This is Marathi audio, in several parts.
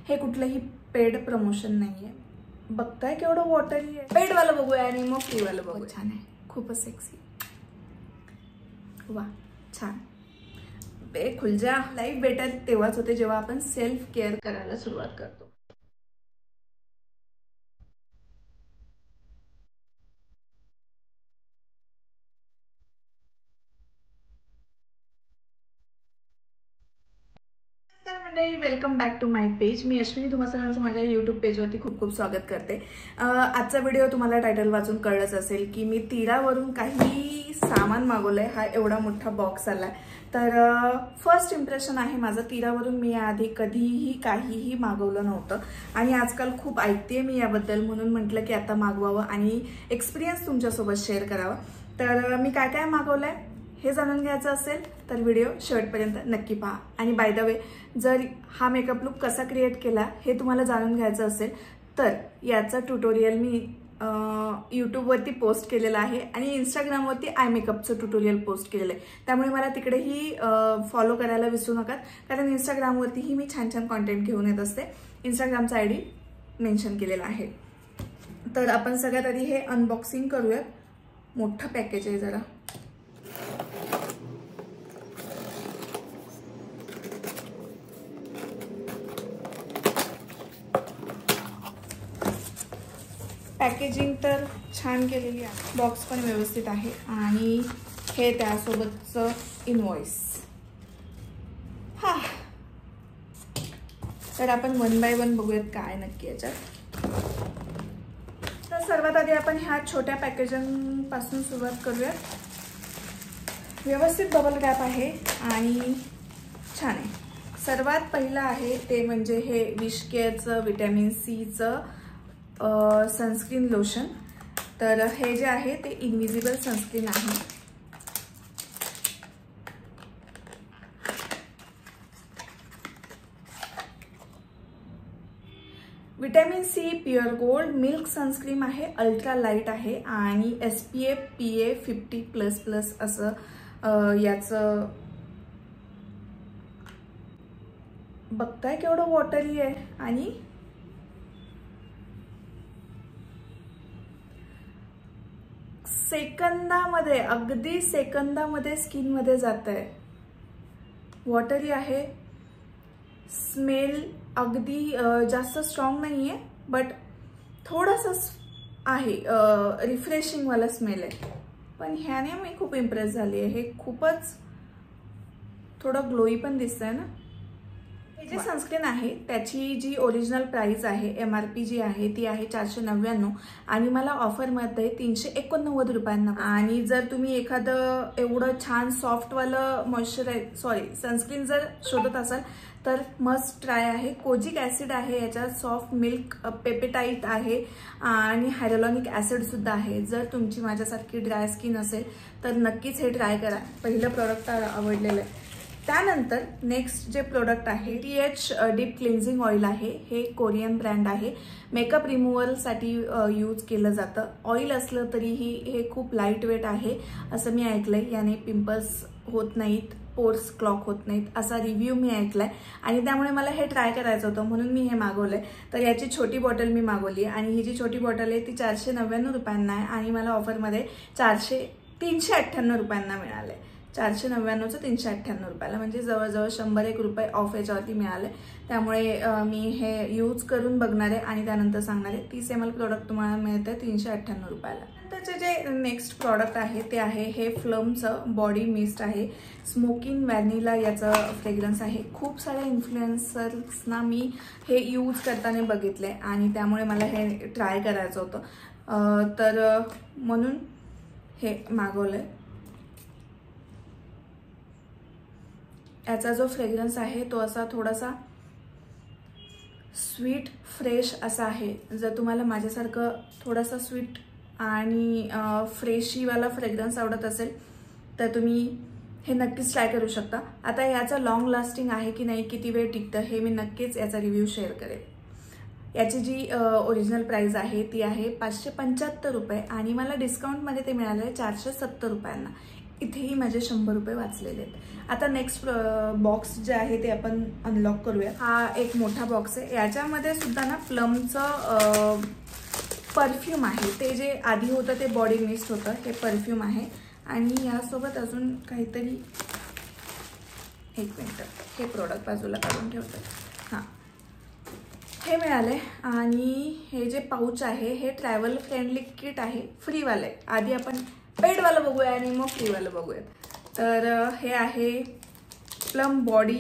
हे कुठलंही पेड प्रमोशन नाहीये. बघताय केवढं वॉटरी आहे. पेड वाला बघूया आणि मग फ्री वाला बघूया. छान आहे, खूपच सेक्सी. वा छान. खुल जा. लाईफ बेटर तेव्हाच होते जेव्हा आपण सेल्फ केअर करायला सुरुवात करतो. Welcome back to my page. मी अश्विनी, तुम्हा सगळ्यांचं माझ्या यूट्यूब पेजवरती खूप खूप स्वागत करते. आजचा व्हिडिओ तुम्हाला टायटल वाचून कळलंच असेल की मी तिरावरून काही सामान मागवलंय. हा एवढा मोठा बॉक्स आलाय. तर फर्स्ट इम्प्रेशन आहे माझं, तिरावरून मी याआधी कधीही काहीही मागवलं नव्हतं आणि आजकाल खूप ऐकते मी याबद्दल, म्हणून म्हटलं की आता मागवावं आणि एक्सपिरियन्स तुमच्यासोबत शेअर करावा. तर मी काय काय मागवलंय हे जाणून घ्यायचं असेल तर व्हिडिओ शेवटपर्यंत नक्की पहा. आणि बाय द वे, जर हा मेकअप लुक कसा क्रिएट केला हे तुम्हाला जाणून घ्यायचं असेल तर याचा ट्युटोरियल मी यूट्यूबवरती पोस्ट केलेला आहे आणि इंस्टाग्रामवरती आय मेकअपचं ट्युटोरियल पोस्ट केलेलं आहे. त्यामुळे मला तिकडेही फॉलो करायला विसरू नका, कारण इंस्टाग्रामवरतीही मी छान छान कॉन्टेंट घेऊन येत असते. इंस्टाग्रामचा ID मेन्शन केलेला आहे. तर आपण सगळ्यात आधी हे अनबॉक्सिंग करूयात. मोठं पॅकेज आहे जरा. पॅकेजिंग तर छान केलेली आहे, बॉक्स पण व्यवस्थित आहे आणि हे त्यासोबतचं इनवॉइस. हा, तर आपण वन बाय वन बघूयात काय नक्की याच्यात. तर सर्वात आधी आपण ह्या छोट्या पॅकेजिंगपासून सुरुवात करूयात. व्यवस्थित बबल रॅप आहे आणि छान आहे. सर्वात पहिलं आहे ते म्हणजे हे विश केअरचं व्हिटॅमिन सीचं सनस्क्रीन लोशन. तर हे जे आहे ते इनविजिबल सनस्क्रीन आहे. Vitamin C pure gold milk sunscreen आहे. अल्ट्रा लाईट आहे आणि SPF PA 50++ असं याचं. बघताय केवढं वॉटरी आहे आणि सेकंदामध्ये, अगदी सेकंदामध्ये स्किन मध्ये जात आहे. वॉटरी आहे. स्मेल अगदी जास्त स्ट्रॉंग नाहीये बट थोडासा आहे, रिफ्रेशिंग वाला स्मेल आहे. पण ह्याने मी खूप इम्प्रेस झाली आहे. हे खूपच थोडं ग्लोई पण दिसतंय ना. हे जे सनस्क्रीन आहे त्याची जी ओरिजिनल प्राइस आहे, MRP जी आहे ती आहे 499 आणि मला ऑफरमध्ये 389 रुपयांना. आणि जर तुम्ही एखादं एवढं छान सॉफ्टवालं सनस्क्रीन जर शोधत असाल तर मस्ट ट्राय आहे. कोजिक ऍसिड आहे याच्यात, सॉफ्ट मिल्क पेपेटाइट आहे आणि हायरोलॉनिक ऍसिड सुद्धा आहे. जर तुमची माझ्यासारखी ड्राय स्किन असेल तर नक्कीच हे ट्राय करा. पहिलं प्रोडक्ट आवडलेलं आहे. त्यानंतर नेक्स्ट जे प्रोडक्ट आहे TH डीप क्लिन्झिंग ऑइल आहे. हे कोरियन ब्रँड आहे. मेकअप रिमूव्हलसाठी यूज केलं जातं. ऑइल असलं तरीही हे खूप लाईट वेट आहे असं मी ऐकलंय. याने पिंपल्स होत नाहीत, पोर्स क्लॉक होत नाहीत असा रिव्ह्यू मी ऐकलाय आणि त्यामुळे मला हे ट्राय करायचं होतं म्हणून मी हे मागवलंय. तर याची छोटी बॉटल मी मागवली आणि ही जी छोटी बॉटल आहे ती 499 रुपयांना आहे आणि मला ऑफरमध्ये 398 रुपयांना मिळालंय. 499चं 398 रुपयाला, म्हणजे जवळजवळ 101 रुपये ऑफ याच्यावरती मिळाले. त्यामुळे मी हे यूज करून बघणार आहे आणि त्यानंतर सांगणार आहे. 30 ml प्रोडक्ट तुम्हाला मिळतं 398 रुपयाला. नंतरचे जे नेक्स्ट प्रॉडक्ट आहे ते आहे हे फ्लमचं बॉडी मिस्ट आहे. स्मोकिंग व्हॅनिला याचं फ्रेग्रन्स आहे. खूप साऱ्या इन्फ्लुएन्सर्सना मी हे यूज करताना बघितले आणि त्यामुळे मला हे ट्राय करायचं होतं. तर म्हणून हे मागवलंय. याचा जो फ्रेग्रन्स आहे तो असा थोडासा स्वीट फ्रेश असा आहे. जर तुम्हाला माझ्यासारखं थोडासा स्वीट आणि फ्रेशीवाला फ्रेग्रन्स आवडत असेल तर तुम्ही हे नक्कीच ट्राय करू शकता. आता याचा लॉंग लास्टिंग आहे की नाही, किती वेळ टिकतं हे मी नक्कीच याचा रिव्ह्यू शेअर करेल. याची जी ओरिजिनल प्राइस आहे ती आहे 575 रुपये आणि मला डिस्काउंटमध्ये ते मिळालं आहे 470 रुपयांना. इथेही माझे 100 रुपये वाचलेले आहेत। आता नेक्स्ट बॉक्स जे आहे ते आपण अनलॉक करूया। हा एक मोठा बॉक्स आहे, याच्यामध्ये सुद्धा ना प्लमचं परफ्यूम आहे। ते जे आधी होतं ते बॉडी मिस्ट होतं, हे परफ्यूम आहे। आणि यासोबत अजून काहीतरी, एक मिनिट, हे प्रोडक्ट बाजूला काढून ठेवतो। हां, हे मिळाले। आणि हे जे पाऊच आहे हे ट्रॅव्हल फ्रेंडली किट आहे, फ्रीवाले। आधी आपण पेडवालं बघूया आणि मग फ्रीवालं बघूया। तर हे आहे प्लम बॉडी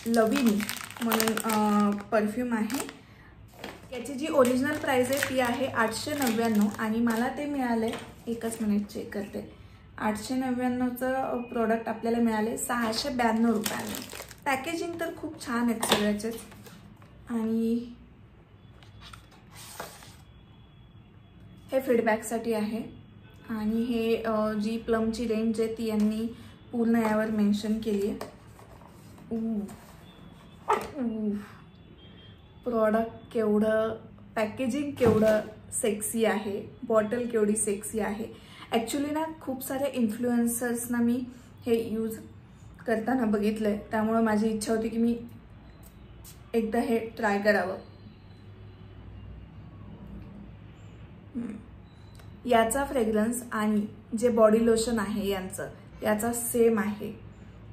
लविनी म्हणून परफ्यूम आहे। याची जी ओरिजिनल प्राइस आहे ती आहे 899 आणि मला ते मिळाले, एकच मिनिट चेक करते, 899चं प्रोडक्ट आपल्याला मिळाले 692 रुपयांनी। पॅकेजिंग तर खूप छान आहेत सगळ्याचेच। आणि हे फीडबॅकसाठी आहे। आणि हे जी प्लमची रेंज आहे ती यांनी पूर्ण यावर मेन्शन केली आहे। प्रॉडक्ट केवढं, पॅकेजिंग केवढं सेक्सी आहे, बॉटल केवढी सेक्सी आहे। ॲक्च्युली ना खूप सारे इन्फ्लुएन्सर्सना मी हे यूज करताना बघितलंय, त्यामुळे माझी इच्छा होती की मी एकदा हे ट्राय करावं। याचा फ्रेग्रन्स आणि जे बॉडी लोशन आहे याचा सेम आहे।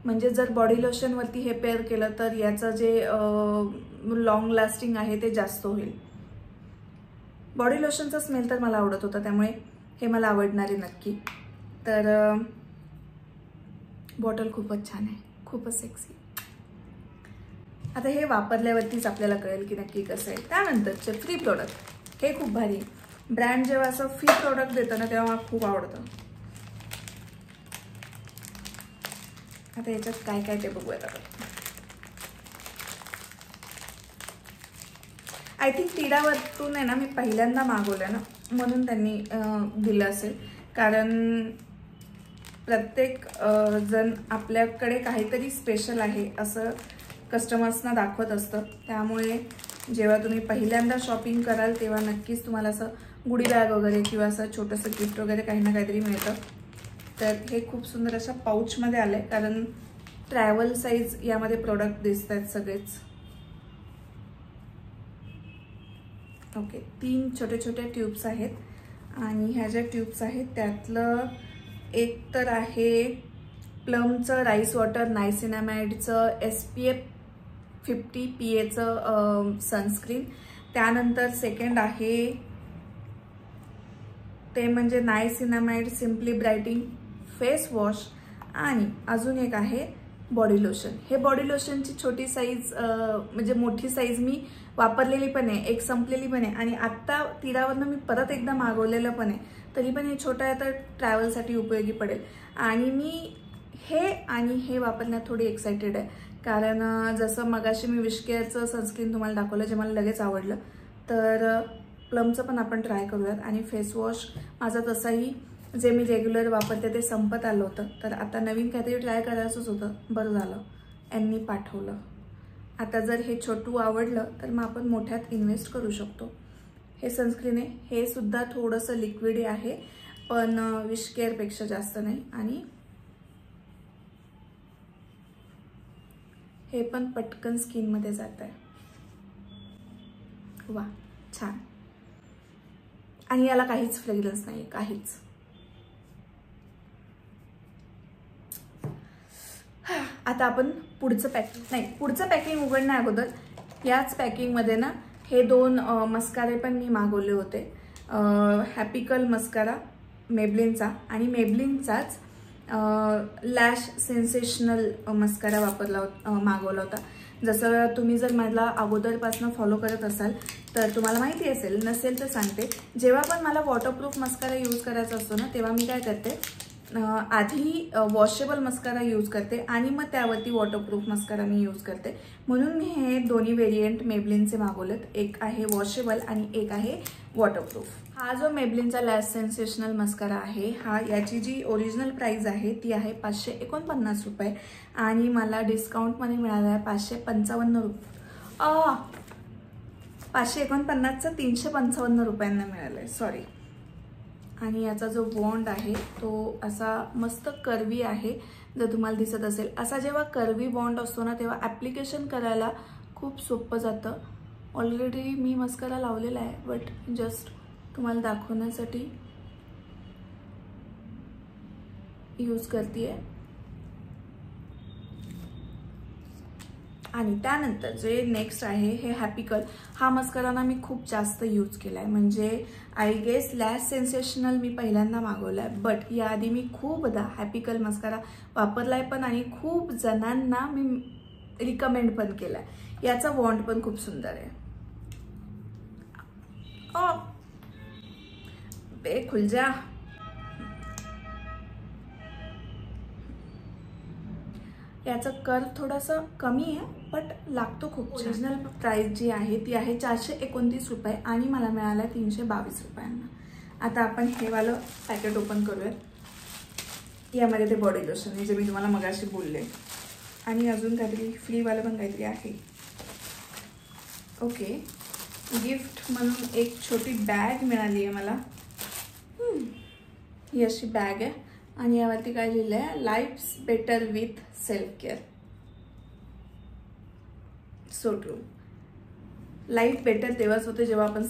म्हणजे जर बॉडी लोशनवरती हे पेअर केलं तर याचं जे लॉंग लास्टिंग आहे ते जास्त होईल। बॉडी लोशनचा स्मेल तर मला आवडत होता, त्यामुळे हे मला आवडणार आहे नक्की। तर बॉटल खूपच छान आहे, खूपच सेक्सी। आता हे वापरल्यावरतीच आपल्याला कळेल की नक्की कसं आहे। त्यानंतरचे फ्री प्रोडक्ट हे खूप भारी। ब्रँड जेव्हा असं फ्री प्रोडक्ट देतं ना तेव्हा मला खूप आवडतं। आता याच्यात काय काय ते बघूयात आपण। आय थिंक तिडावरतून आहे ना, मी पहिल्यांदा मागवलं ना म्हणून त्यांनी दिलं असेल। कारण प्रत्येक जण आपल्याकडे काहीतरी स्पेशल आहे असं कस्टमर्सना दाखवत असतं, त्यामुळे जेव्हा तुम्ही पहिल्यांदा शॉपिंग कराल तेव्हा नक्कीच तुम्हाला असं गुडी बॅग वगैरे किंवा असं छोटंसं गिफ्ट वगैरे काही ना काहीतरी मिळतं। तर हे खूप सुंदर अशा पाऊचमध्ये आलं आहे, कारण ट्रॅव्हल साईज यामध्ये प्रोडक्ट दिसत आहेत सगळेच। ओके, 3 छोटे छोटे ट्यूब्स आहेत आणि ह्या ज्या ट्यूब्स आहेत त्यातलं एक तर आहे प्लमचं राईस वॉटर नायसिनामाइडचं SPF 50 PAचं सनस्क्रीन। त्यानंतर सेकंड आहे ते म्हणजे niacinamide simply brightening face wash. आणि अजून एक आहे बॉडी लोशन। हे बॉडी लोशनची छोटी साईज म्हणजे मोठी साईज मी वापरलेली पण आहे, एक संपलेली पण आहे आणि आत्ता तिरावरनं मी परत एकदा मागवलेलं पण आहे। तरी पण हे छोटं आहे तर ट्रॅव्हलसाठी उपयोगी पडेल। आणि मी हे वापरण्यात थोडी एक्साइटेड आहे, कारण जसं मगाशी मी विशकेअरचं सनस्क्रीन तुम्हाला दाखवलं जे मला लगेच आवडलं, तर प्लमचं पण आपण ट्राय करूयात। आणि फेस वॉश माझा तसाही जे मी रेग्युलर वापरते ते संपत आलं होतं, तर आता नवीन काहीतरी ट्राय करायचंच होतं, बरं झालं यांनी पाठवलं। आता जर हे छोटू आवडलं तर मग आपण मोठ्यात इन्व्हेस्ट करू शकतो। हे सनस्क्रीन आहे, हे सुद्धा थोडंसं लिक्विड आहे पण विशकेअरपेक्षा जास्त नाही। आणि हे पण पटकन स्किनमध्ये जात आहे, वा छान। आणि याला काहीच फ्रेग्रन्स नाही, काहीच। आता आपण पुढचं पॅकिंग उघडण्या अगोदर याच पॅकिंगमध्ये ना हे 2 मस्कारे पण मी मागवले होते। हॅपिकल मस्कारा मेबलिनचा आणि मेबलिनचाच लॅश सेन्सेशनल मस्कारा मागवला होता। जसं तुम्ही जर मला अगोदरपासून फॉलो करत असाल तर तुम्हाला माहिती असेल, नसेल तर सांगते। जेव्हा पण मला वॉटरप्रूफ मस्कारा यूज करायचा असतो ना तेव्हा मी काय करते, आधी वॉशेबल मस्कारा यूज करते आणि मग त्यावरती वॉटरप्रूफ मस्कारा मी यूज करते। म्हणून मी हे दोन्ही व्हेरियंट मेबलिनचे मागवलेत, एक आहे वॉशेबल आणि एक आहे वॉटरप्रूफ। हा जो मेबलिनचा लॅश सेन्सेशनल मस्कारा आहे याची जी ओरिजिनल प्राइस आहे ती आहे 549 रुपये आणि मला डिस्काउंटमध्ये मिळाला आहे 555 रुपये। 549चं 355 रुपयांना मिळालं आहे, सॉरी। आणि याचा जो बॉन्ड आहे तो असा मस्त कर्वी आहे, जर तुम्हाला दिसत असेल. असा जेव्हा कर्वी बॉन्ड असतो ना तेव्हा ॲप्लिकेशन करायला खूप सोपं जातं. ऑलरेडी मी मस्कारा लावलेला आहे, बट जस्ट तुम्हाला दाखवण्यासाठी यूज करते आहे. आणि त्यानंतर जे नेक्स्ट आहे हे हॅपी कर्ल. हा मस्कारा ना मी खूप जास्त यूज केला आहे, म्हणजे आय गेस लॅश सेन्सेशनल मी पहिल्यांदा मागवला आहे, बट याआधी मी खूपदा हॅपी कर्ल मस्कारा वापरला आहे पण, आणि खूप जणांना मी रिकमेंड पण केला आहे. याचा वॉन्ट पण खूप सुंदर आहे. ओ बे खुल जा. याचा कर्व थोडासा कमी आहे बट लागतो खूप. ओरिजिनल प्राइस जी आहे ती आहे 429 रुपये आणि मला मिळाला 322 रुपयांना. आता आपण हे वालं पॅकेट ओपन करूयात. यामध्ये ते बॉडी लोशन आहे जे मी तुम्हाला मगाशी बोलले, आणि अजून काहीतरी फ्रीवालं पण काहीतरी आहे. ओके, गिफ्ट म्हणून एक छोटी बॅग मिळाली आहे मला. ही अशी बॅग आहे आणि यावरती काय लिहिलं आहे, lives better with self care. So true. Life better तेव्हाच होते जेव्हा आपण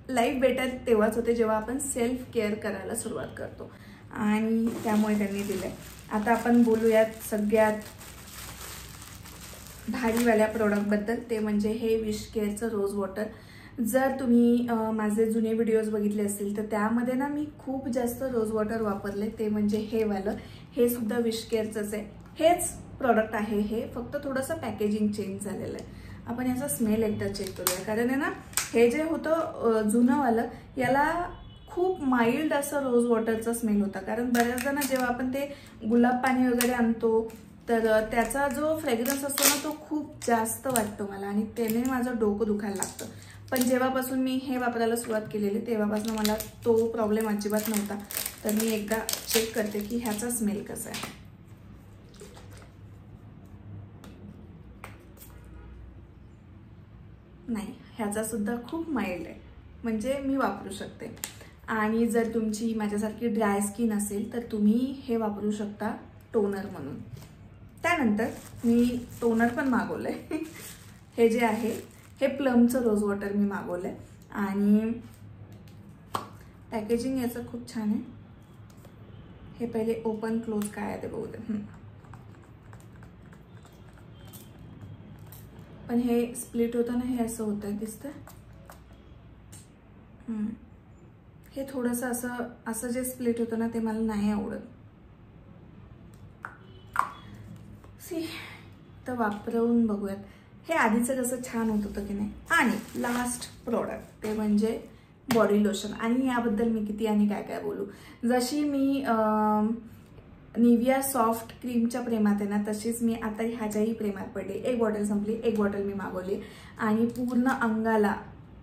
लाईफ बेटर तेव्हाच होते जेव्हा आपण सेल्फ केअर करायला सुरुवात करतो, आणि त्यामुळे त्यांनी दिलंय. आता आपण बोलूयात सगळ्यात भारीवाल्या प्रोडक्टबद्दल, ते म्हणजे हे विश केअरचं रोज वॉटर. जर तुम्ही माझे जुने व्हिडिओज बघितले असतील तर त्यामध्ये ना मी खूप जास्त रोज वॉटर वापरले, ते म्हणजे हे वालं. हे सुद्धा विश केअरचंच आहे, हेच प्रॉडक्ट आहे. हे फक्त थोडंसं पॅकेजिंग चेंज झालेलं आहे. आपण याचा स्मेल एकदा चेक करूया, कारण आहे ना हे जे होतं जुनंवालं याला खूप माइल्ड असं रोज वॉटरचा स्मेल होता. कारण बऱ्याचदा ना जेव्हा आपण ते गुलाब पाणी वगैरे आणतो तर त्याचा जो फ्रेग्रन्स असतो ना तो खूप जास्त वाटतो मला, आणि त्याने माझं डोकं दुखायला लागतं. पण जेव्हापासून मी हे वापरायला सुरुवात केलेली तेव्हापासून मला तो प्रॉब्लेम अजिबात नव्हता. तर मी एकदा चेक करते की ह्याचा स्मेल कसा आहे. नाही, ह्याचा सुद्धा खूप माइल्ड आहे, म्हणजे मी वापरू शकते. आणि जर तुमची माझ्यासारखी ड्राय स्किन असेल तर तुम्ही हे वापरू शकता टोनर म्हणून. त्यानंतर मी टोनर पण मागवलंय. हे जे आहे हे प्लमचं रोज वॉटर मी मागवलंय, आणि पॅकेजिंग याचं खूप छान आहे. हे पहिले ओपन क्लोज काय आहे ते बघू दे. पण हे स्प्लिट होतं ना, हे असं होतंय, दिसतंय. हे थोडंसं असं जे स्प्लिट होतं ना ते मला नाही आवडत. तर वापरून बघूयात हे आधीचं कसं छान होत होतं की नाही. आणि लास्ट प्रोडक्ट ते म्हणजे बॉडी लोशन. आणि याबद्दल मी किती आणि काय काय बोलू. जशी मी निव्हिया सॉफ्ट क्रीमच्या प्रेमात आहे ना, तशीच मी आता ह्याच्याही प्रेमात पडले. एक बॉटल संपली, एक बॉटल मी मागवली, आणि पूर्ण अंगाला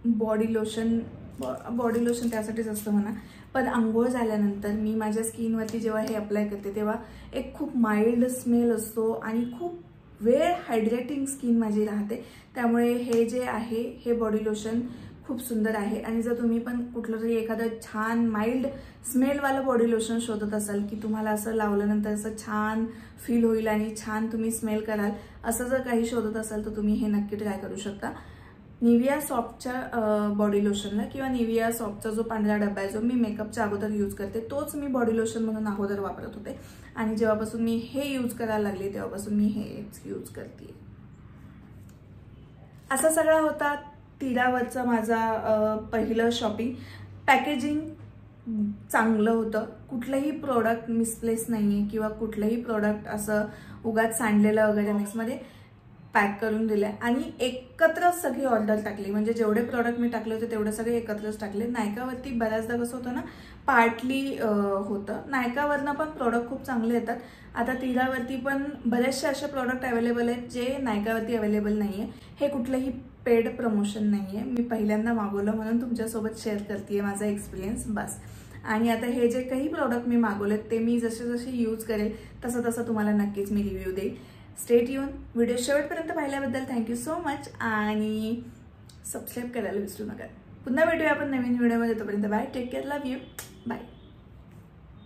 बॉडी लोशन त्यासाठीच असतं म्हणा. पण आंघोळ झाल्यानंतर मी माझ्या स्किनवरती जेव्हा हे अप्लाय करते तेव्हा एक खूप माइल्ड स्मेल असतो आणि खूप वेळ हायड्रेटिंग स्किन माझी राहते. त्यामुळे हे जे आहे हे बॉडी लोशन खूप सुंदर आहे. आणि जर तुम्ही पण कुठलं तरी एखादं छान माइल्ड स्मेलवालं बॉडी लोशन शोधत असाल की तुम्हाला असं लावल्यानंतर असं छान फील होईल आणि छान तुम्ही स्मेल कराल, असं जर काही शोधत असाल तर तुम्ही हे नक्की ट्राय करू शकता. निव्हिया सॉफ्टच्या बॉडी लोशनला किंवा निव्हिया सॉफ्टचा जो पांढरा डब्बा आहे जो मी मेकअपच्या अगोदर यूज करते तोच मी बॉडी लोशन म्हणून अगोदर वापरत होते. आणि जेव्हापासून मी हे यूज करायला लागले तेव्हापासून मी हेच यूज करते. असा सगळा होता तिरावरचा माझा पहिलं शॉपिंग. पॅकेजिंग चांगलं होतं, कुठलंही प्रोडक्ट मिसप्लेस नाहीये किंवा कुठलंही प्रोडक्ट असं उगाच सांडलेलं वगैरे मिक्समध्ये पॅक करून दिलंय. आणि एकत्रच सगळी ऑर्डर टाकली, म्हणजे जेवढे प्रोडक्ट मी टाकले होते तेवढे सगळे एकत्रच टाकले. नायकावरती बऱ्याचदा कसं होतं ना, पार्टली होतं. नायकावरनं पण प्रोडक्ट खूप चांगले येतात. आता तिरावरती पण बरेचसे असे प्रोडक्ट अवेलेबल आहेत जे नायकावरती अवेलेबल नाहीये. हे कुठलंही पेड प्रमोशन नाहीये, मी पहिल्यांदा मागवलं म्हणून तुमच्यासोबत शेअर करते माझा एक्सपिरियन्स बस. आणि आता हे जे काही प्रोडक्ट मी मागवलेत ते मी जसे जसे यूज करेल तसं तसं तुम्हाला नक्कीच मी रिव्ह्यू देईल. Stay tune. व्हिडिओ शेवटपर्यंत पाहिल्याबद्दल थँक्यू सो मच, आणि सबस्क्राईब करायला विसरू नका. पुन्हा भेटूया आपण नवीन व्हिडिओमध्ये. तोपर्यंत bye, take care, love you, bye.